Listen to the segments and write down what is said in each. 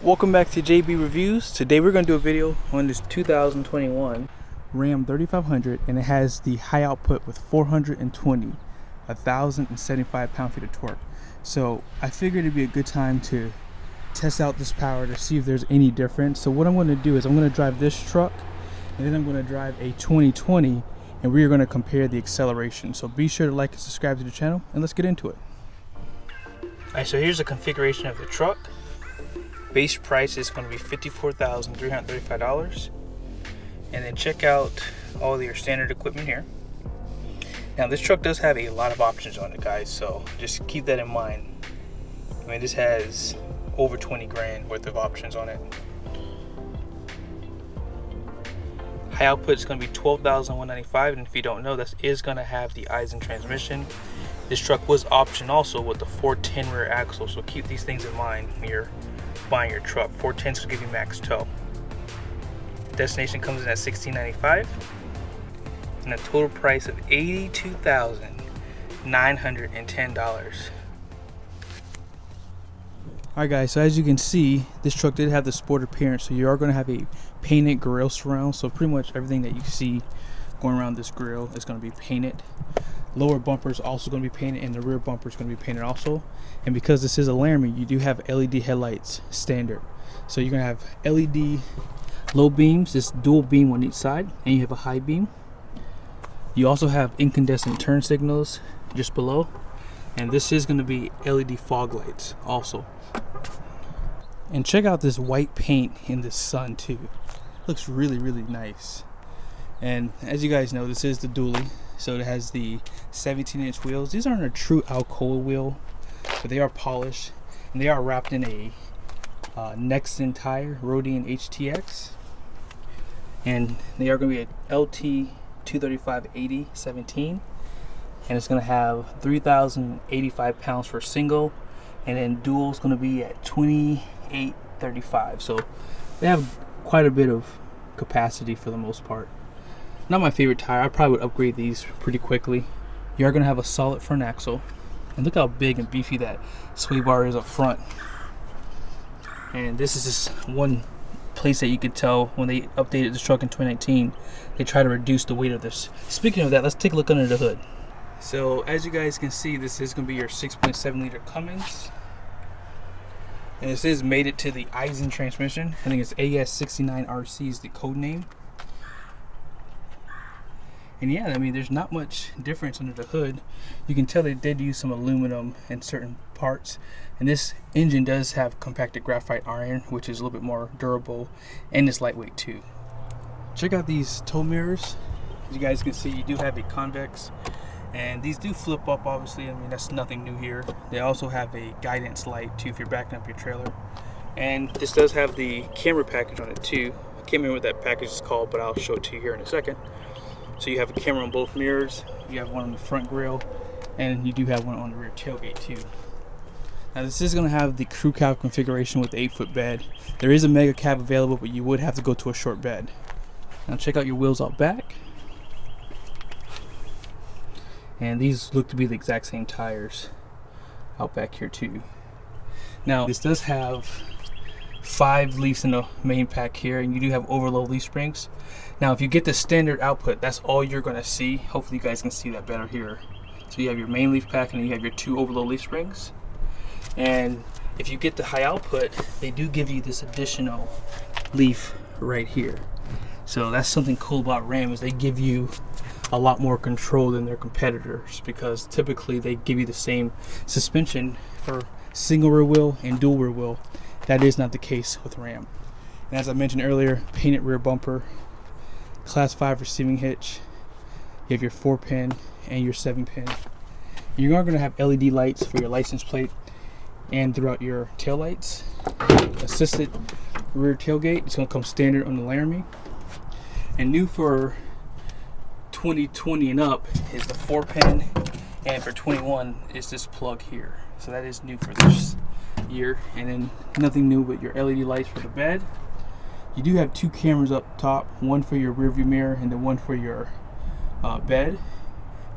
Welcome back to JB Reviews. Today we're going to do a video on this 2021 Ram 3500, and it has the high output with 1,075 pound-feet of torque. So I figured it'd be a good time to test out this power to see if there's any difference. So what I'm going to do is I'm going to drive this truck, and then I'm going to drive a 2020, and we are going to compare the acceleration. So be sure to like and subscribe to the channel, and let's get into it. Alright, so here's the configuration of the truck. Base price is going to be $54,335, and then check out all your standard equipment here. Now this truck does have a lot of options on it, guys, so just keep that in mind. I mean, this has over 20 grand worth of options on it. High output is going to be $12,195, and if you don't know, this is going to have the Eisen transmission. This truck was optioned also with the 410 rear axle, so keep these things in mind when you're buying your truck. 410s will give you max tow. Destination comes in at $1,695, and a total price of $82,910. Alright guys, so as you can see, this truck did have the sport appearance, so you are going to have a painted grille surround. So pretty much everything that you see going around this grille is going to be painted. Lower bumper is also going to be painted, and the rear bumper is going to be painted also. And because this is a Laramie, you do have LED headlights standard. So you're going to have LED low beams, this dual beam on each side, and you have a high beam. You also have incandescent turn signals just below, and this is going to be LED fog lights also. And check out this white paint in the sun too. Looks really nice. And as you guys know, this is the dually, so it has the 17-inch wheels. These aren't a true Alcoa wheel, but they are polished, and they are wrapped in a Nexen tire, Rodian HTX, and they are going to be a LT 235/80/17, and it's going to have 3,085 pounds for single, and then dual is going to be at 2,835. So they have quite a bit of capacity for the most part. Not my favorite tire. I probably would upgrade these pretty quickly. You are going to have a solid front axle, and look how big and beefy that sway bar is up front. And this is just one place that you could tell when they updated this truck in 2019, they try to reduce the weight of this. Speaking of that, let's take a look under the hood. So as you guys can see, this is going to be your 6.7 liter Cummins, and this is made it to the Eisen transmission. I think it's AS69RC is the code name. And yeah, I mean, there's not much difference under the hood. You can tell they did use some aluminum in certain parts. And this engine does have compacted graphite iron, which is a little bit more durable, and it's lightweight too. Check out these tow mirrors. As you guys can see, you do have a convex, and these do flip up, obviously. I mean, that's nothing new here. They also have a guidance light too if you're backing up your trailer. And this does have the camera package on it too. I can't remember what that package is called, but I'll show it to you here in a second. So you have a camera on both mirrors, you have one on the front grille, and you do have one on the rear tailgate too. Now this is going to have the crew cab configuration with the 8-foot bed. There is a mega cab available, but you would have to go to a short bed. Now check out your wheels out back. And these look to be the exact same tires out back here too. Now this does have 5 leafs in the main pack here, and you do have overload leaf springs. Now if you get the standard output, that's all you're going to see. Hopefully you guys can see that better here. So you have your main leaf pack, and then you have your 2 overload leaf springs. And if you get the high output, they do give you this additional leaf right here. So that's something cool about Ram, is they give you a lot more control than their competitors, because typically they give you the same suspension for single rear wheel and dual rear wheel. That is not the case with Ram. And as I mentioned earlier, painted rear bumper, class 5 receiving hitch, you have your 4-pin and your 7-pin. You are going to have LED lights for your license plate and throughout your tail lights. Assisted rear tailgate, it's going to come standard on the Laramie. And new for 2020 and up is the 4-pin, and for 21 is this plug here. So that is new for this year. And then nothing new but your LED lights for the bed. You do have 2 cameras up top, one for your rear view mirror and then one for your bed.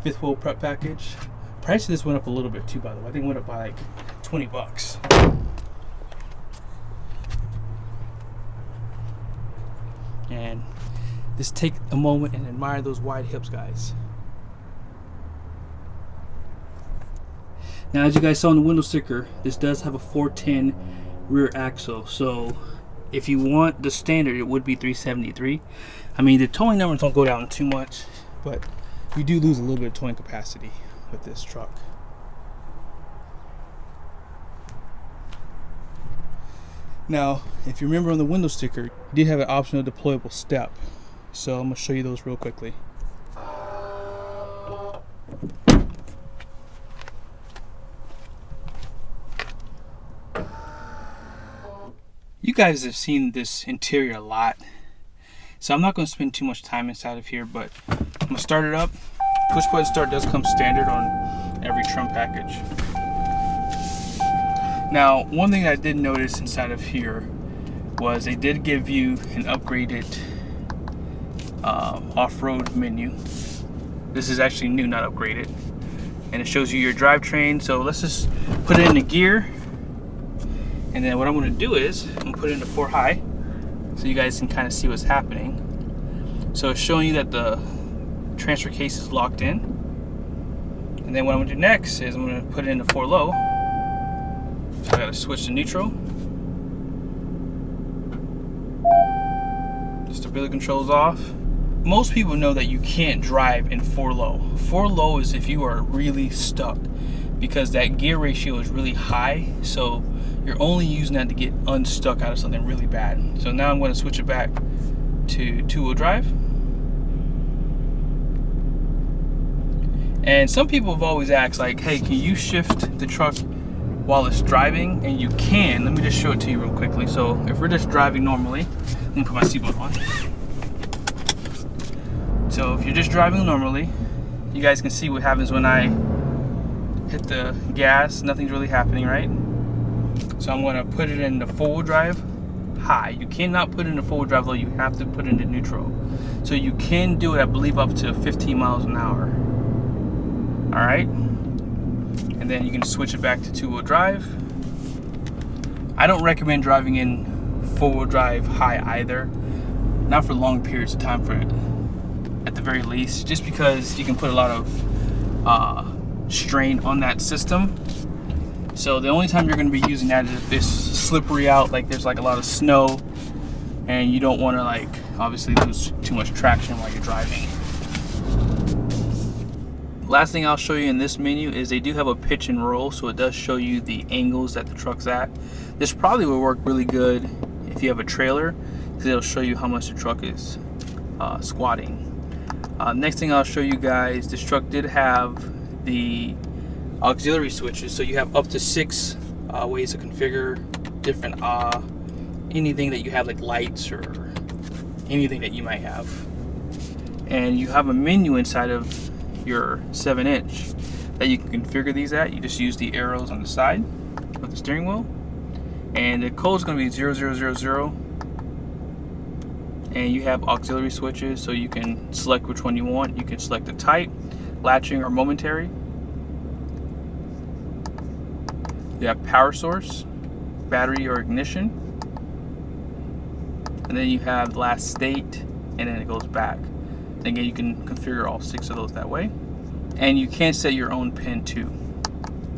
5th wheel prep package. Price of this went up a little bit too, by the way. I think it went up by like 20 bucks. And just take a moment and admire those wide hips, guys. Now, as you guys saw in the window sticker, this does have a 410 rear axle. So if you want the standard, it would be 373. I mean, the towing numbers don't go down too much, but you do lose a little bit of towing capacity with this truck. Now, if you remember on the window sticker, you did have an optional deployable step. So I'm going to show you those real quickly. You guys have seen this interior a lot, so I'm not going to spend too much time inside of here, but I'm going to start it up. Push button start does come standard on every trim package. Now, one thing I did notice inside of here was they did give you an upgraded off-road menu. This is actually new, not upgraded, and it shows you your drivetrain. So let's just put it into gear, and then what I'm going to do is I'm going to put it into 4 high so you guys can kind of see what's happening. So it's showing you that the transfer case is locked in, and then what I'm going to do next is I'm going to put it into 4 low. So I got to switch to neutral. Stability controls off. Most people know that you can't drive in 4 low. 4 low is if you are really stuck, because that gear ratio is really high, so you're only using that to get unstuck out of something really bad. So now I'm going to switch it back to 2-wheel drive. And some people have always asked, like, hey, can you shift the truck while it's driving? And you can. Let me just show it to you real quickly. So if we're just driving normally, let me put my seatbelt on. So if you're just driving normally, you guys can see what happens when I hit the gas. Nothing's really happening, right? So I'm going to put it in the 4-wheel drive high. You cannot put it in the 4-wheel drive low. You have to put it into neutral. So you can do it, I believe, up to 15 miles an hour. All right, and then you can switch it back to 2-wheel drive. I don't recommend driving in 4-wheel drive high either, not for long periods of time, for it at the very least, just because you can put a lot of strain on that system. So the only time you're going to be using that is if it's slippery out, like there's like a lot of snow, and you don't want to, like, obviously lose too much traction while you're driving. Last thing I'll show you in this menu is they do have a pitch and roll, so it does show you the angles that the truck's at. This probably will work really good if you have a trailer, because it'll show you how much the truck is squatting. Next thing I'll show you guys, this truck did have the auxiliary switches, so you have up to 6 ways to configure different anything that you have, like lights or anything that you might have. And you have a menu inside of your 7-inch that you can configure these at. You just use the arrows on the side of the steering wheel, and the code is going to be 0000, and you have auxiliary switches, so you can select which one you want. You can select the type, latching or momentary. You have power source, battery or ignition, and then you have last state, and then it goes back. Again, you can configure all 6 of those that way, and you can set your own pin too.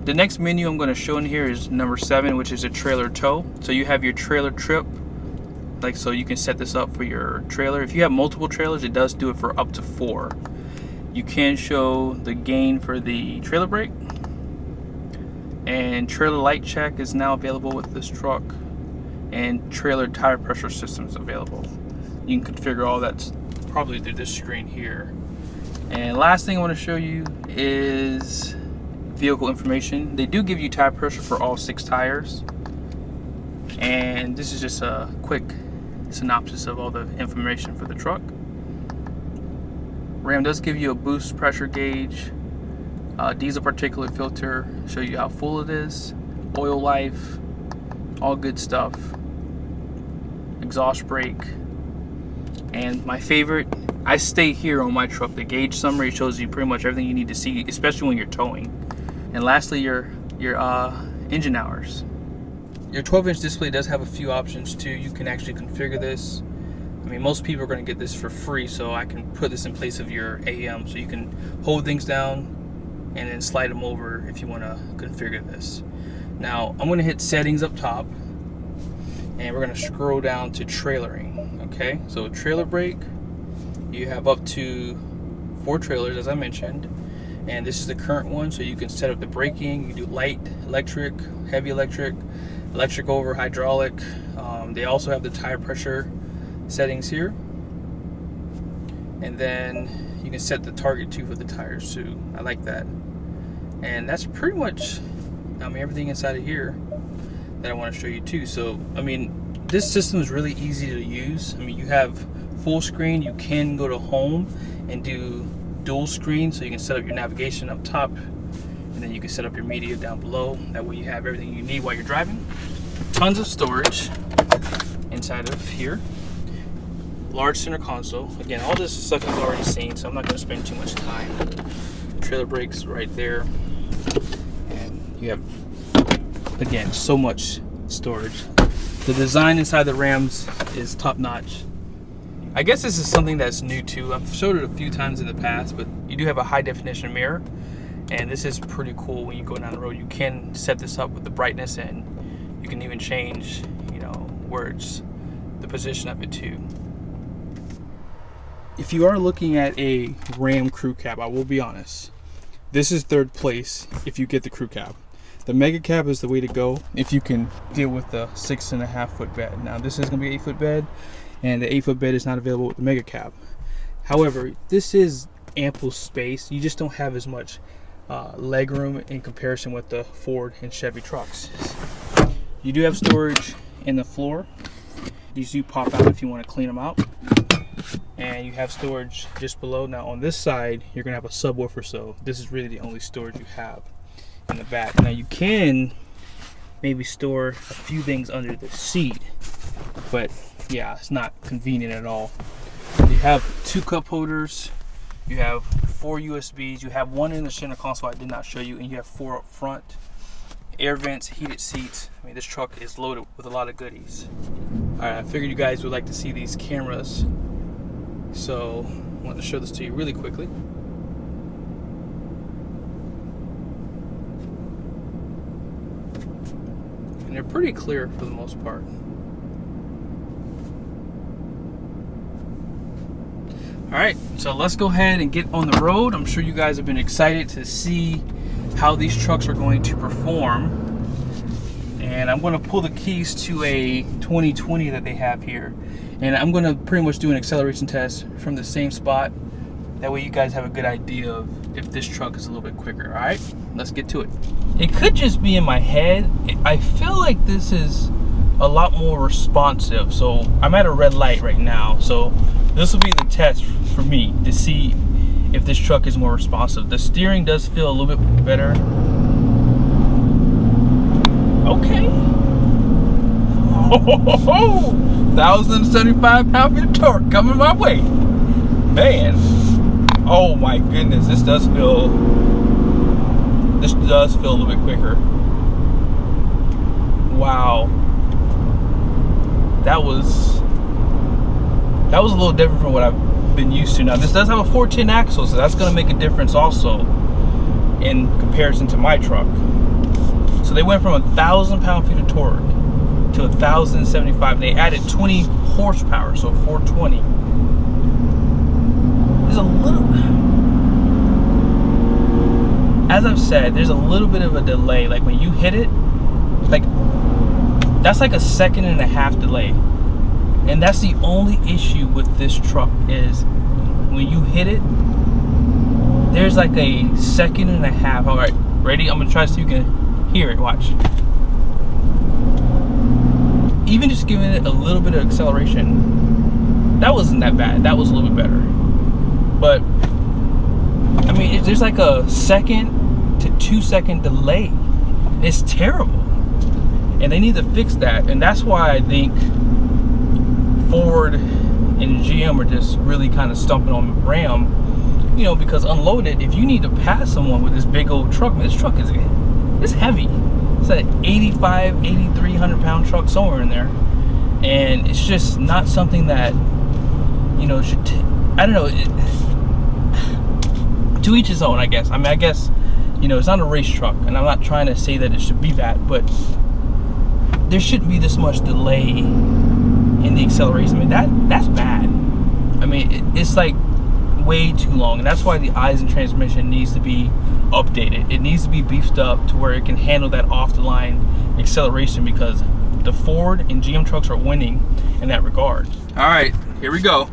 The next menu I'm going to show in here is number 7, which is a trailer tow. So you have your trailer trip, like, so you can set this up for your trailer. If you have multiple trailers, it does do it for up to 4. You can show the gain for the trailer brake, and trailer light check is now available with this truck, and trailer tire pressure system is available. You can configure all that probably through this screen here. And last thing I want to show you is vehicle information. They do give you tire pressure for all 6 tires, and this is just a quick synopsis of all the information for the truck. Ram does give you a boost pressure gauge, diesel particulate filter, show you how full it is, oil life, all good stuff, exhaust brake. And my favorite, I stay here on my truck, the gauge summary shows you pretty much everything you need to see, especially when you're towing. And lastly, your engine hours. Your 12-inch display does have a few options too. You can actually configure this. mean, most people are going to get this for free, so I can put this in place of your AM, so you can hold things down and then slide them over if you want to configure this. Now, I'm going to hit settings up top, and we're going to scroll down to trailering. Okay, so trailer brake, you have up to 4 trailers, as I mentioned, and this is the current one, so you can set up the braking. You do light, electric, heavy electric, electric over, hydraulic. They also have the tire pressure settings here, and then you can set the target too for the tires too. I like that. And that's pretty much, I mean, everything inside of here that I want to show you too. So I mean, this system is really easy to use. I mean, you have full screen. You can go to home and do dual screen, so you can set up your navigation up top, and then you can set up your media down below. That way you have everything you need while you're driving. Tons of storage inside of here. Large center console. Again, all this stuff you've already seen, so I'm not going to spend too much time. Trailer brakes right there, and you have, again, so much storage. The design inside the Rams is top notch. I guess this is something that's new too. I've showed it a few times in the past, but you do have a high definition mirror, and this is pretty cool. When you go down the road, you can set this up with the brightness, and you can even change, you know, words, the position of it too. If you are looking at a Ram crew cab, I will be honest, this is third place if you get the crew cab. The mega cab is the way to go if you can deal with the 6.5 foot bed. Now this is going to be an 8 foot bed, and the 8 foot bed is not available with the mega cab. However, this is ample space. You just don't have as much leg room in comparison with the Ford and Chevy trucks. You do have storage in the floor. These do pop out if you want to clean them out. And you have storage just below. Now on this side, you're going to have a subwoofer, so this is really the only storage you have in the back. Now you can maybe store a few things under the seat, but yeah, it's not convenient at all. You have 2 cup holders, you have 4 USBs, you have 1 in the center console I did not show you, and you have 4 up front. Air vents, heated seats. I mean, this truck is loaded with a lot of goodies. Alright, I figured you guys would like to see these cameras, so I want to show this to you really quickly. And they're pretty clear for the most part. Alright, so let's go ahead and get on the road. I'm sure you guys have been excited to see how these trucks are going to perform. And I'm going to pull the keys to a 2020 that they have here. And I'm going to pretty much do an acceleration test from the same spot. That way you guys have a good idea of if this truck is a little bit quicker. Alright, let's get to it. It could just be in my head. I feel like this is a lot more responsive. So I'm at a red light right now. So this will be the test for me to see if this truck is more responsive. The steering does feel a little bit better. Okay. Oh, 1,075 pound-feet of torque coming my way. Man. Oh my goodness, this does feel a little bit quicker. Wow. That was a little different from what I've been used to. Now this does have a 410 axle, so that's going to make a difference also in comparison to my truck. So they went from 1,000 pound-feet of torque to 1,075, and they added 20 horsepower, so 420. There's a little, as I've said, there's a little bit of a delay. Like when you hit it, like that's like a 1.5 second delay. And that's the only issue with this truck is when you hit it, there's like a 1.5 seconds. All right, ready? I'm gonna try so you can hear it. Watch. Even just giving it a little bit of acceleration, that wasn't that bad. That was a little bit better. But I mean, there's like a 1 second to 2 second delay. It's terrible, and they need to fix that. And that's why I think Ford and GM are just really kind of stumping on Ram, you know, because unloaded, if you need to pass someone with this big old truck, man, this truck it's heavy. It's an 8,300 pound truck somewhere in there, and it's just not something that you know, I don't know, to each his own, I guess. I mean, I guess, you know, it's not a race truck, and I'm not trying to say that it should be that, but there shouldn't be this much delay in the acceleration. I mean, that's bad. I mean, it's like way too long, and that's why the eyes and transmission needs to be updated. It needs to be beefed up to where it can handle that off the line acceleration, because the Ford and GM trucks are winning in that regard. All right, here we go.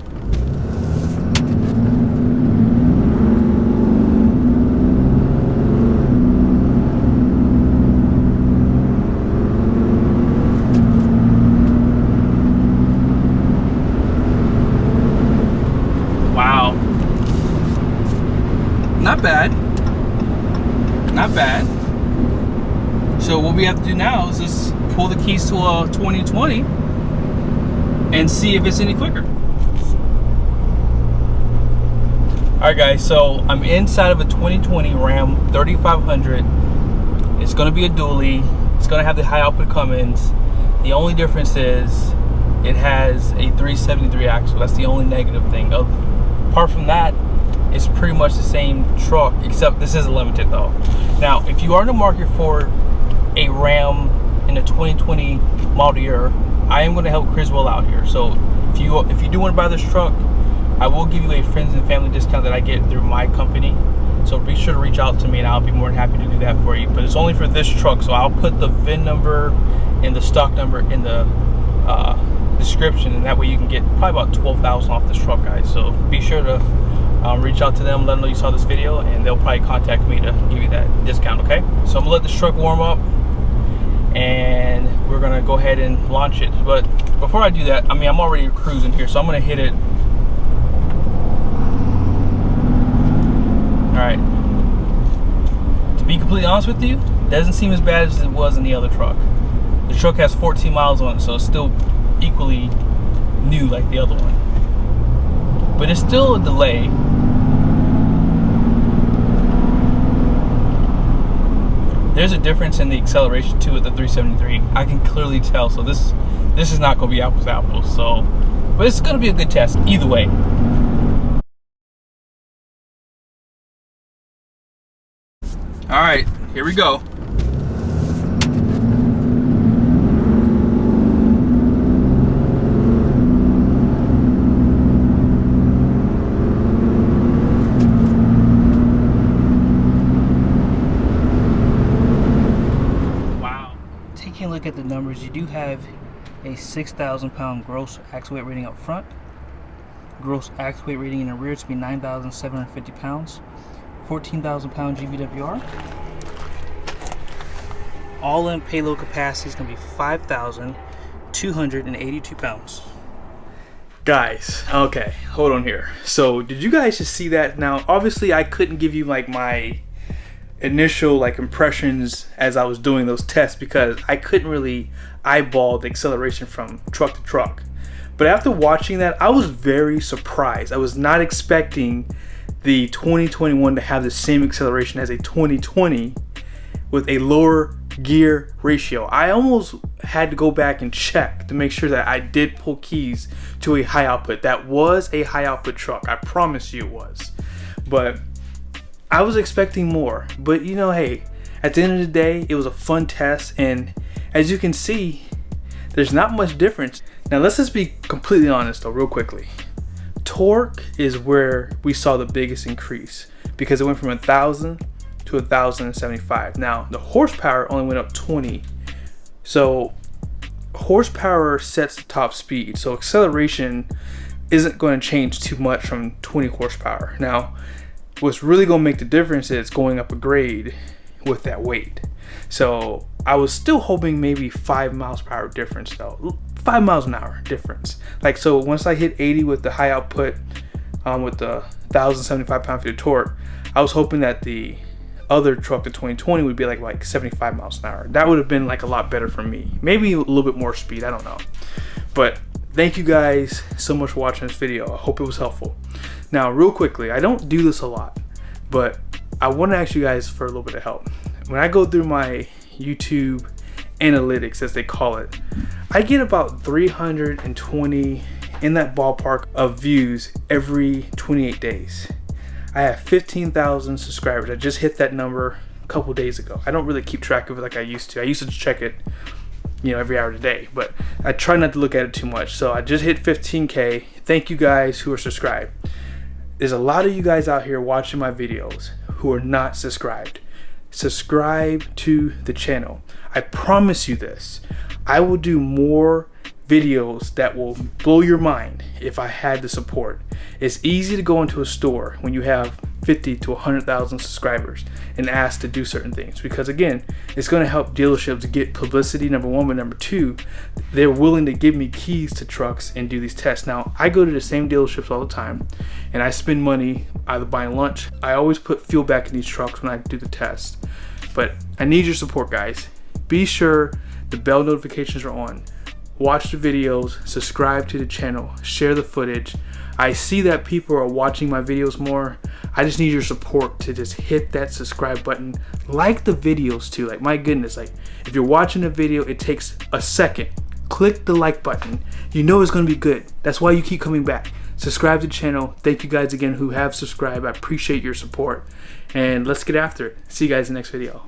Wow. Not bad. Not bad. So what we have to do now is just pull the keys to a 2020 and see if it's any quicker. Alright guys, so I'm inside of a 2020 Ram 3500. It's going to be a dually. It's going to have the high output Cummins. The only difference is it has a 373 axle. That's the only negative thing. Apart from that, it's pretty much the same truck, except this is a limited though. Now, if you are in the market for a Ram in a 2020 model year, I am going to help Criswell out here. So if you do want to buy this truck, I will give you a friends and family discount that I get through my company. So be sure to reach out to me, and I'll be more than happy to do that for you. But it's only for this truck, so I'll put the VIN number and the stock number in the description, and that way you can get probably about $12,000 off this truck, guys. So be sure to reach out to them, let them know you saw this video, and they'll probably contact me to give you that discount. Okay, so I'm gonna let this truck warm up, and we're gonna go ahead and launch it. But before I do that, I mean, I'm already cruising here, so I'm gonna hit it. All right, to be completely honest with you, it doesn't seem as bad as it was in the other truck. The truck has 14 miles on it, so it's still equally new like the other one, but it's still a delay. There's a difference in the acceleration too with the 373. I can clearly tell. So this is not going to be apples to apples. So, but it's going to be a good test either way. All right, here we go. Look at the numbers. You do have a 6,000 pound gross axle weight rating up front, gross axle weight rating in the rear to be 9,750 pounds, 14,000 pound GVWR. All in payload capacity is going to be 5,282 pounds. Guys, okay, hold on here. So did you guys just see that? Now obviously I couldn't give you like my initial like impressions as I was doing those tests, because I couldn't really eyeball the acceleration from truck to truck. But after watching that, I was very surprised. I was not expecting the 2021 to have the same acceleration as a 2020 with a lower gear ratio. I almost had to go back and check to make sure that I did pull keys to a high output. That was a high output truck, I promise you it was. But I was expecting more, but you know, hey, at the end of the day, it was a fun test, and as you can see, there's not much difference. Now let's just be completely honest though, real quickly. Torque is where we saw the biggest increase, because it went from 1,000 to 1,075. Now the horsepower only went up 20, so horsepower sets the top speed, so acceleration isn't going to change too much from 20 horsepower. Now what's really going to make the difference is going up a grade with that weight. So I was still hoping maybe 5 miles per hour difference though. 5 miles an hour difference. Like, so once I hit 80 with the high output with the 1,075 pound-feet of torque, I was hoping that the other truck, the 2020, would be like 75 miles an hour. That would have been like a lot better for me. Maybe a little bit more speed, I don't know. But thank you guys so much for watching this video. I hope it was helpful. Now, real quickly, I don't do this a lot, but I want to ask you guys for a little bit of help. When I go through my YouTube analytics, as they call it, I get about 320 in that ballpark of views every 28 days. I have 15,000 subscribers. I just hit that number a couple days ago. I don't really keep track of it like I used to. I used to check it, you know, every hour of the day, but I try not to look at it too much. So I just hit 15K. Thank you guys who are subscribed. There's a lot of you guys out here watching my videos who are not subscribed. Subscribe to the channel. I promise you this. I will do more videos that will blow your mind if I had the support. It's easy to go into a store when you have 50 to 100,000 subscribers and ask to do certain things, because again, it's going to help dealerships get publicity, number one, but number two, they're willing to give me keys to trucks and do these tests. Now, I go to the same dealerships all the time and I spend money either buying lunch. I always put fuel back in these trucks when I do the test, but I need your support, guys. Be sure the bell notifications are on. Watch the videos, subscribe to the channel, share the footage. I see that people are watching my videos more. I just need your support to just hit that subscribe button. Like the videos too. Like, my goodness, like if you're watching a video, it takes a second. Click the like button. You know it's gonna be good. That's why you keep coming back. Subscribe to the channel. Thank you guys again who have subscribed. I appreciate your support. And let's get after it. See you guys in the next video.